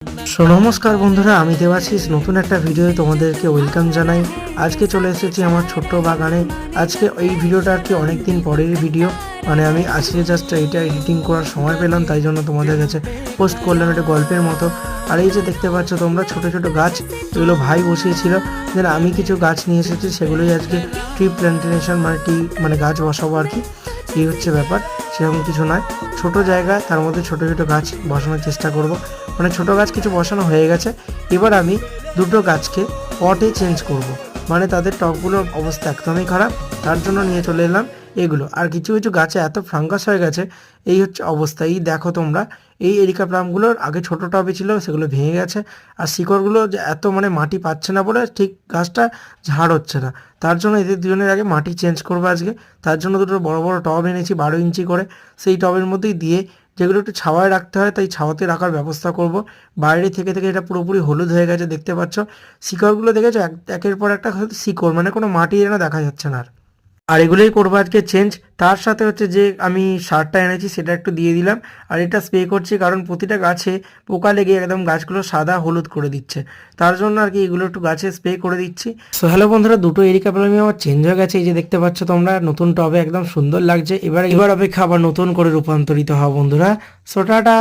নমস্কার বন্ধুরা, আমি দেবাশিস নতুন একটা ভিডিও তোমাদেরকে ওয়েলকাম জানাই। আজকে চলে এসেছি আমার ছোট্ট বাগানে। আজকে এই ভিডিওটা আর কি অনেকদিন পরের ভিডিও, মানে আমি আজকে জাস্ট এইটা এডিটিং করার সময় পেলাম, তাই জন্য তোমাদের কাছে পোস্ট করলাম একটা গল্পের মতো। আর এই যে দেখতে পাচ্ছ তোমরা ছোট ছোট গাছ, এগুলো ভাই বসিয়েছিল, দেন আমি কিছু গাছ নিয়ে এসেছি, সেগুলোই আজকে ট্রি প্ল্যান্টেশন মানে গাছ বসাবো আর কি। এই হচ্ছে ব্যাপার, সেরকম কিছু নয়, ছোট জায়গায় তার মধ্যে ছোট ছোট গাছ বসানোর চেষ্টা করব। মানে ছোট গাছ কিছু বসানো হয়ে গেছে, এবার আমি দুটো গাছকে পটে চেঞ্জ করব। মানে তাদের টবগুলোর অবস্থা একদমই খারাপ, তার জন্য নিয়ে চলে এলাম এগুলো। আর কিছু কিছু গাছে এত ফাঙ্গাস হয়ে গেছে, এই হচ্ছে অবস্থা। এই দেখো তোমরা, এই এরিকা প্লামগুলোর আগে ছোট টবে ছিল, সেগুলো ভেঙে গেছে। আর শিকড়গুলো যে এত মানে মাটি পাচ্ছে না বলে ঠিক গাছটা ঝাড় হচ্ছে না, তার জন্য এদের দুজনের আগে মাটি চেঞ্জ করবো আজকে। তার জন্য দুটো বড় বড় টব এনেছি 12 ইঞ্চি করে, সেই টবের মধ্যেই দিয়ে, যেগুলো একটু ছাওয়ায় রাখতে হয় তাই ছাওয়াতে রাখার ব্যবস্থা করব। বাইরে থেকে থেকে এটা পুরোপুরি হলুদ হয়ে গেছে, দেখতে পাচ্ছ শিকড়গুলো, দেখেছো একের পর একটা শিকড়, মানে কোনো মাটি যেন দেখা যাচ্ছে না। আর এগুলোই করবো আজকে চেঞ্জ। তার সাথে হচ্ছে যে আমি সারটা এনেছি সেটা একটু দিয়ে দিলাম। আর এটা স্প্রে করছি কারণ প্রতিটা গাছে পোকা লেগে একদম গাছগুলো সাদা হলুদ করে দিচ্ছে, তার জন্য আর কি এগুলো একটু গাছে স্প্রে করে দিচ্ছি। সো হ্যালো বন্ধুরা, দুটো এরিকা প্লামি আমার চেঞ্জ হয়ে গেছে, এই যে দেখতে পাচ্ছ তোমরা, নতুন টবে একদম সুন্দর লাগছে। এবার অপেক্ষা আবার নতুন করে রূপান্তরিত হওয়া বন্ধুরা। So tata.